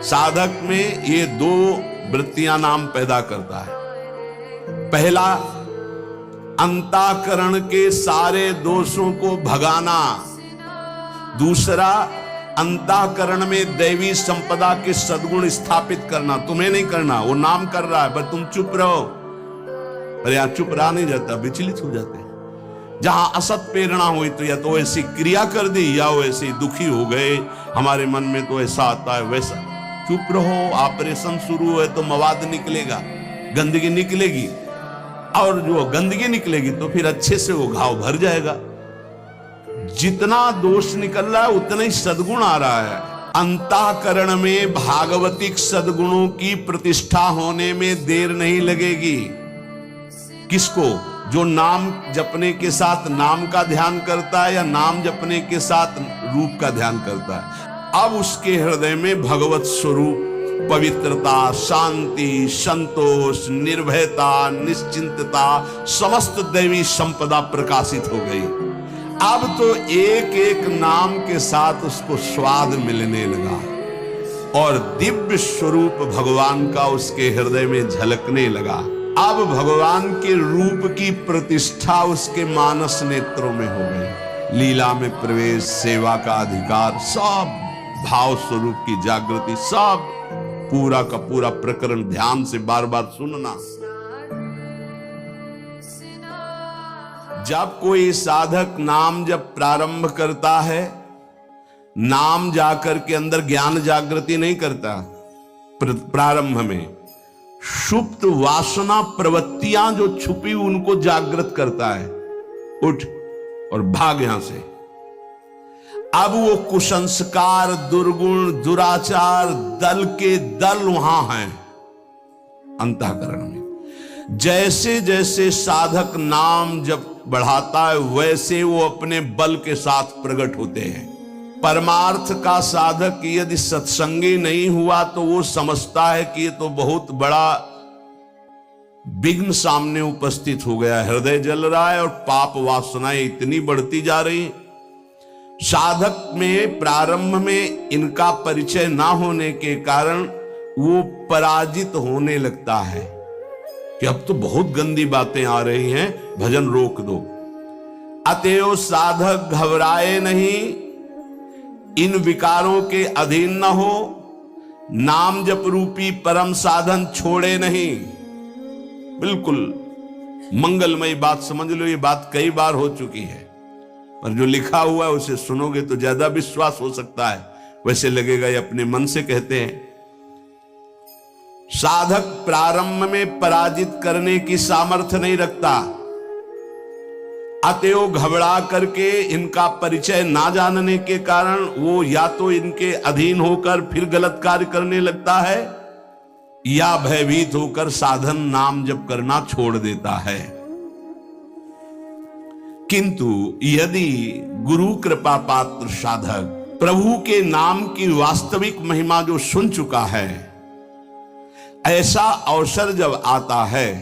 साधक में ये दो वृत्तियां नाम पैदा करता है। पहला, अंतःकरण के सारे दोषों को भगाना। दूसरा, अंतःकरण में दैवी संपदा के सद्गुण स्थापित करना। तुम्हें नहीं करना, वो नाम कर रहा है, पर तुम चुप रहो। पर यहां चुप रहा नहीं जाता, विचलित हो जाते हैं। जहां असत प्रेरणा हुई तो या तो ऐसी क्रिया कर दी या वो ऐसे दुखी हो गए, हमारे मन में तो ऐसा आता है वैसा। चुप रहो, ऑपरेशन शुरू है तो मवाद निकलेगा, गंदगी निकलेगी, और जो गंदगी निकलेगी तो फिर अच्छे से वो घाव भर जाएगा। जितना दोष निकल रहा है उतना ही सद्गुण आ रहा है। अंतःकरण में भागवतिक सद्गुणों की प्रतिष्ठा होने में देर नहीं लगेगी। किसको? जो नाम जपने के साथ नाम का ध्यान करता है या नाम जपने के साथ रूप का ध्यान करता है। अब उसके हृदय में भगवत स्वरूप, पवित्रता, शांति, संतोष, निर्भयता, निश्चिंतता, समस्त दैवी संपदा प्रकाशित हो गई। अब तो एक एक नाम के साथ उसको स्वाद मिलने लगा और दिव्य स्वरूप भगवान का उसके हृदय में झलकने लगा। अब भगवान के रूप की प्रतिष्ठा उसके मानस नेत्रों में हो गई। लीला में प्रवेश, सेवा का अधिकार, सब भाव स्वरूप की जागृति, सब पूरा का पूरा प्रकरण ध्यान से बार बार सुनना। जब कोई साधक नाम जब प्रारंभ करता है, नाम जाकर के अंदर ज्ञान जागृति नहीं करता। प्रारंभ में सुप्त वासना प्रवृत्तियां जो छुपी उनको जागृत करता है। उठ और भाग यहां से। अब वो कुसंस्कार, दुर्गुण, दुराचार दल के दल वहां हैं अंतःकरण में। जैसे जैसे साधक नाम जब बढ़ाता है वैसे वो अपने बल के साथ प्रकट होते हैं। परमार्थ का साधक यदि सत्संगी नहीं हुआ तो वो समझता है कि ये तो बहुत बड़ा विघ्न सामने उपस्थित हो गया, हृदय जल रहा है और पाप वासनाएं इतनी बढ़ती जा रही। साधक में प्रारंभ में इनका परिचय ना होने के कारण वो पराजित होने लगता है कि अब तो बहुत गंदी बातें आ रही हैं, भजन रोक दो। अतएव साधक घबराए नहीं, इन विकारों के अधीन न हो, नाम जप रूपी परम साधन छोड़े नहीं। बिल्कुल मंगलमयी बात समझ लो, ये बात कई बार हो चुकी है, पर जो लिखा हुआ है उसे सुनोगे तो ज्यादा विश्वास हो सकता है। वैसे लगेगा ये अपने मन से कहते हैं। साधक प्रारंभ में पराजित करने की सामर्थ्य नहीं रखता, अतएव घबरा करके इनका परिचय ना जानने के कारण वो या तो इनके अधीन होकर फिर गलत कार्य करने लगता है या भयभीत होकर साधन नाम जप करना छोड़ देता है। किंतु यदि गुरु कृपा पात्र साधक प्रभु के नाम की वास्तविक महिमा जो सुन चुका है, ऐसा अवसर जब आता है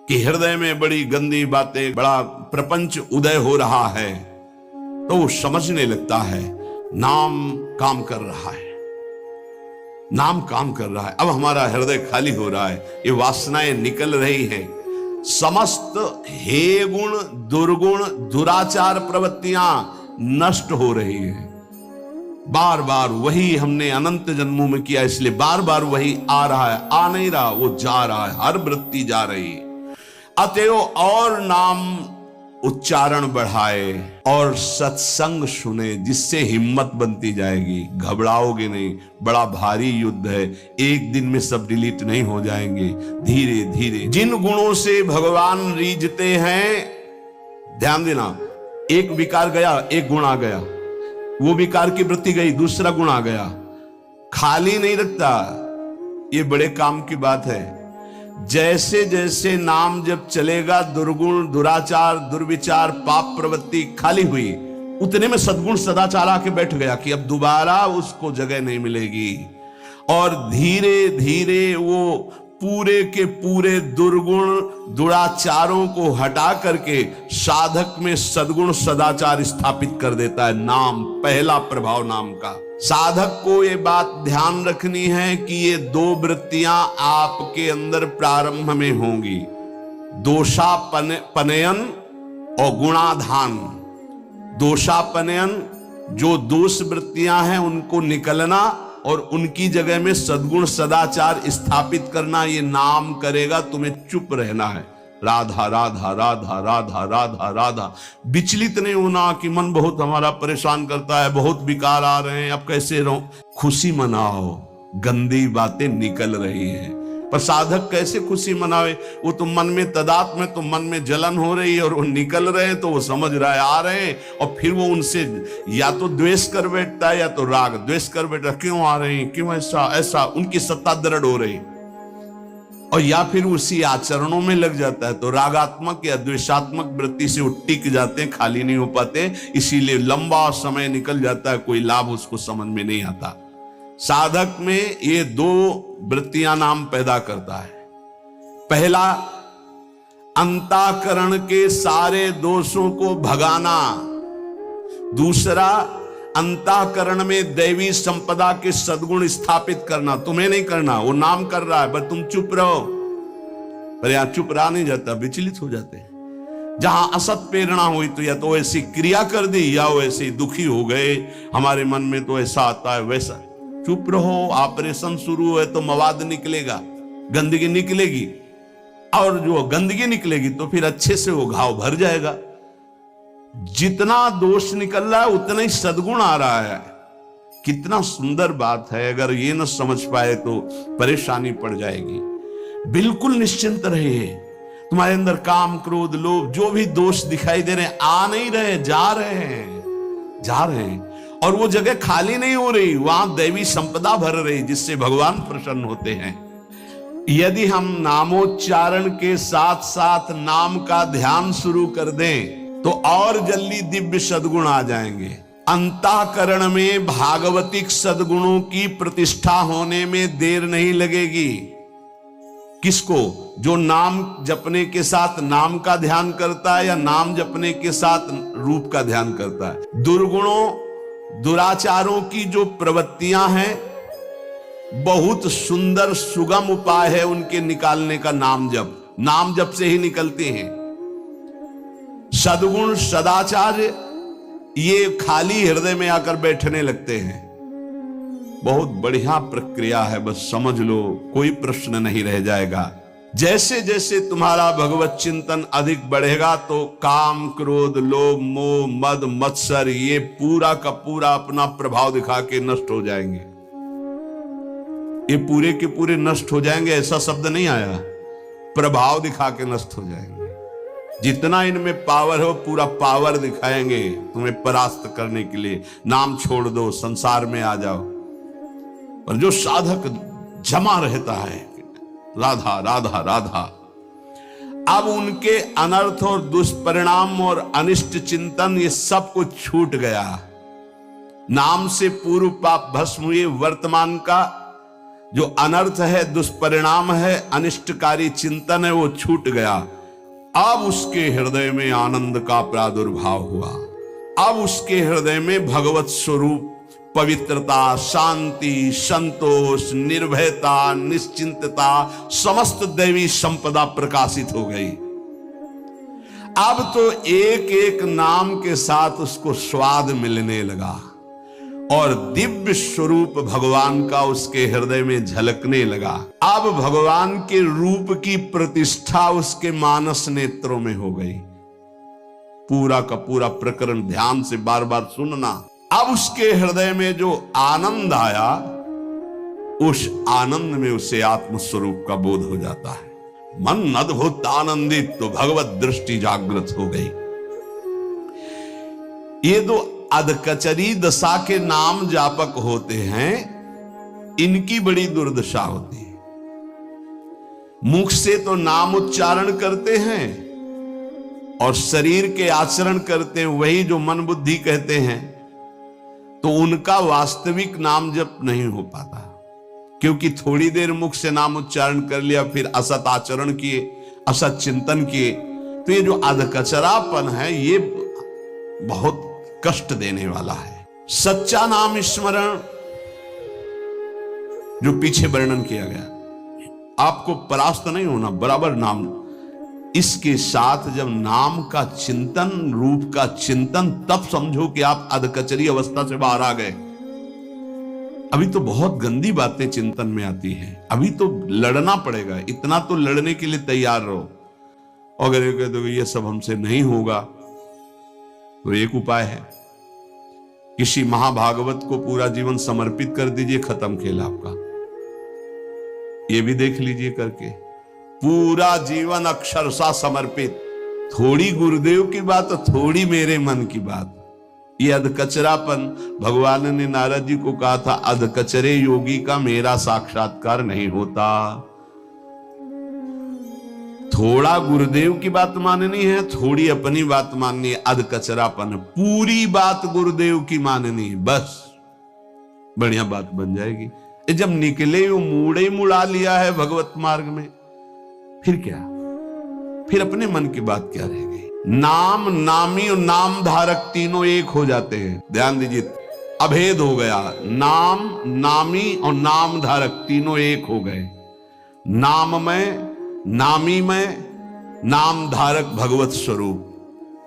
कि हृदय में बड़ी गंदी बातें, बड़ा प्रपंच उदय हो रहा है, तो वो समझने लगता है नाम काम कर रहा है, नाम काम कर रहा है। अब हमारा हृदय खाली हो रहा है, ये वासनाएं निकल रही हैं, समस्त हे गुण, दुर्गुण, दुराचार प्रवृत्तियां नष्ट हो रही हैं। बार बार वही हमने अनंत जन्मों में किया, इसलिए बार बार वही आ रहा है, आ नहीं रहा, वो जा रहा है, हर वृत्ति जा रही है। अतएव और नाम उच्चारण बढ़ाए और सत्संग सुने, जिससे हिम्मत बनती जाएगी, घबराओगे नहीं। बड़ा भारी युद्ध है, एक दिन में सब डिलीट नहीं हो जाएंगे, धीरे धीरे। जिन गुणों से भगवान रीझते हैं, ध्यान देना, एक विकार गया, एक गुण आ गया, वो विकार की वृत्ति गई, दूसरा गुण आ गया, खाली नहीं रखता। ये बड़े काम की बात है। जैसे जैसे नाम जब चलेगा, दुर्गुण, दुराचार, दुर्विचार, पाप प्रवृत्ति खाली हुई, उतने में सद्गुण सदाचार आके बैठ गया कि अब दोबारा उसको जगह नहीं मिलेगी। और धीरे धीरे वो पूरे के पूरे दुर्गुण, दुराचारों को हटा करके साधक में सद्गुण, सदाचार स्थापित कर देता है। नाम, पहला प्रभाव नाम का। साधक को ये बात ध्यान रखनी है कि ये दो वृत्तियां आपके अंदर प्रारंभ में होंगी, दोषापनयन और गुणाधान। दोषापनयन, जो दोष वृत्तियां हैं उनको निकलना और उनकी जगह में सद्गुण सदाचार स्थापित करना। ये नाम करेगा, तुम्हें चुप रहना है, राधा राधा राधा राधा राधा राधा। विचलित नहीं होना कि मन बहुत हमारा परेशान करता है, बहुत विकार आ रहे हैं, अब कैसे रहूं। खुशी मनाओ, गंदी बातें निकल रही हैं। पर साधक कैसे खुशी मनावे? वो तो मन में तदात्म में, तो मन में जलन हो रही है और वो निकल रहे हैं तो वो समझ रहा है आ रहे हैं, और फिर वो उनसे या तो द्वेष कर बैठता है या तो राग द्वेष कर बैठता है, क्यों आ रहे हैं, क्यों ऐसा ऐसा, उनकी सत्ता दृढ़ हो रही। और या फिर उसी आचरणों में लग जाता है तो रागात्मक या द्वेषात्मक वृत्ति से वो टिक जाते हैं, खाली नहीं हो पाते, इसीलिए लंबा समय निकल जाता है, कोई लाभ उसको समझ में नहीं आता। साधक में ये दो वृत्तियां नाम पैदा करता है। पहला, अंतःकरण के सारे दोषों को भगाना। दूसरा, अंतःकरण में दैवी संपदा के सद्गुण स्थापित करना। तुम्हें नहीं करना, वो नाम कर रहा है, बस तुम चुप रहो। पर यहां चुप रहा नहीं जाता, विचलित हो जाते हैं। जहां असत प्रेरणा हुई तो या तो ऐसी क्रिया कर दी या वो ऐसे दुखी हो गए, हमारे मन में तो ऐसा आता है वैसा। चुप रहो, ऑपरेशन शुरू है तो मवाद निकलेगा, गंदगी निकलेगी, और जो गंदगी निकलेगी तो फिर अच्छे से वो घाव भर जाएगा। जितना दोष निकल रहा है उतना ही सद्गुण आ रहा है। कितना सुंदर बात है, अगर ये न समझ पाए तो परेशानी पड़ जाएगी। बिल्कुल निश्चिंत रहिए, तुम्हारे अंदर काम क्रोध लोभ जो भी दोष दिखाई दे रहे हैं आ नहीं रहे, जा रहे हैं, जा रहे हैं, और वो जगह खाली नहीं हो रही, वहां दैवी संपदा भर रही जिससे भगवान प्रसन्न होते हैं। यदि हम नामोच्चारण के साथ साथ नाम का ध्यान शुरू कर दें तो और जल्दी दिव्य सद्गुण आ जाएंगे। अंतःकरण में भागवतिक सद्गुणों की प्रतिष्ठा होने में देर नहीं लगेगी। किसको? जो नाम जपने के साथ नाम का ध्यान करता है या नाम जपने के साथ रूप का ध्यान करता है। दुर्गुणों दुराचारों की जो प्रवृत्तियां हैं, बहुत सुंदर सुगम उपाय है उनके निकालने का नाम जप। नाम जप से ही निकलते हैं। सद्गुण सदाचार ये खाली हृदय में आकर बैठने लगते हैं। बहुत बढ़िया प्रक्रिया है, बस समझ लो, कोई प्रश्न नहीं रह जाएगा। जैसे जैसे तुम्हारा भगवत चिंतन अधिक बढ़ेगा तो काम क्रोध लोभ मोह मद मत्सर ये पूरा का पूरा अपना प्रभाव दिखा के नष्ट हो जाएंगे। ये पूरे के पूरे नष्ट हो जाएंगे ऐसा शब्द नहीं आया, प्रभाव दिखा के नष्ट हो जाएंगे। जितना इनमें पावर हो पूरा पावर दिखाएंगे तुम्हें परास्त करने के लिए। नाम छोड़ दो, संसार में आ जाओ। पर जो साधक जमा रहता है राधा राधा राधा, अब उनके अनर्थ और दुष्परिणाम और अनिष्ट चिंतन ये सब कुछ छूट गया। नाम से पूर्व पाप भस्म हुए, वर्तमान का जो अनर्थ है, दुष्परिणाम है, अनिष्टकारी चिंतन है, वो छूट गया। अब उसके हृदय में आनंद का प्रादुर्भाव हुआ। अब उसके हृदय में भगवत स्वरूप पवित्रता, शांति, संतोष, निर्भयता, निश्चिंतता, समस्त दैवी संपदा प्रकाशित हो गई। अब तो एक एक नाम के साथ उसको स्वाद मिलने लगा और दिव्य स्वरूप भगवान का उसके हृदय में झलकने लगा। अब भगवान के रूप की प्रतिष्ठा उसके मानस नेत्रों में हो गई। पूरा का पूरा प्रकरण ध्यान से बार बार सुनना। अब उसके हृदय में जो आनंद आया, उस आनंद में उसे आत्मस्वरूप का बोध हो जाता है। मन अद्भुत आनंदित, तो भगवत दृष्टि जागृत हो गई। ये दो अधकचरी दशा के नाम जापक होते हैं, इनकी बड़ी दुर्दशा होती है। मुख से तो नाम उच्चारण करते हैं और शरीर के आचरण करते हैं वही जो मन बुद्धि कहते हैं, तो उनका वास्तविक नाम जप नहीं हो पाता, क्योंकि थोड़ी देर मुख से नाम उच्चारण कर लिया, फिर असत आचरण किए, असत चिंतन किए, तो ये जो अधकचरापन है ये बहुत कष्ट देने वाला है। सच्चा नाम स्मरण जो पीछे वर्णन किया गया। आपको परास्त नहीं होना, बराबर नाम। इसके साथ जब नाम का चिंतन, रूप का चिंतन, तब समझो कि आप अधकचरी अवस्था से बाहर आ गए। अभी तो बहुत गंदी बातें चिंतन में आती हैं, अभी तो लड़ना पड़ेगा। इतना तो लड़ने के लिए तैयार रहो। अगर ये कह दो ये सब हमसे नहीं होगा, तो एक उपाय है, किसी महाभागवत को पूरा जीवन समर्पित कर दीजिए, खत्म खेल आपका। ये भी देख लीजिए करके, पूरा जीवन अक्षरशः समर्पित। थोड़ी गुरुदेव की बात, थोड़ी मेरे मन की बात। ये अधकचरापन, भगवान ने नारद जी को कहा था, अधकचरे योगी का मेरा साक्षात्कार नहीं होता। थोड़ा गुरुदेव की बात माननी है, थोड़ी अपनी बात माननी है, अधकचरापन। पूरी बात गुरुदेव की माननी है, बस बढ़िया बात बन जाएगी। जब निकले वो मूड़े मुड़ा लिया है भगवत मार्ग में, फिर क्या, फिर अपने मन की बात क्या रह गई। नाम, नामी और नाम धारक तीनों एक हो जाते हैं। ध्यान दीजिए, अभेद हो गया। नाम, नामी और नाम धारक तीनों एक हो गए। नाम में, नामी में, नाम धारक भगवत स्वरूप,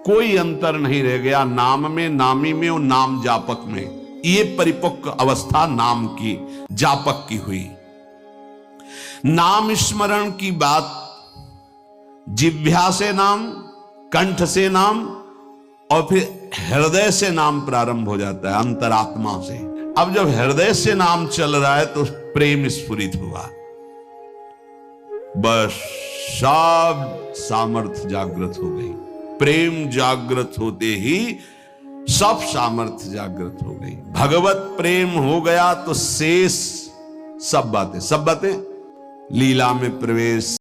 कोई अंतर नहीं रह गया नाम में, नामी में और नाम जापक में। ये परिपक्व अवस्था नाम की, जापक की हुई। नाम स्मरण की बात जिह्वा से नाम, कंठ से नाम और फिर हृदय से नाम प्रारंभ हो जाता है, अंतरात्मा से। अब जब हृदय से नाम चल रहा है तो प्रेम स्फुरित हुआ, बस सब सामर्थ्य जागृत हो गई। प्रेम जागृत होते ही सब सामर्थ्य जागृत हो गई। भगवत प्रेम हो गया तो शेष सब बातें लीला में प्रवेश,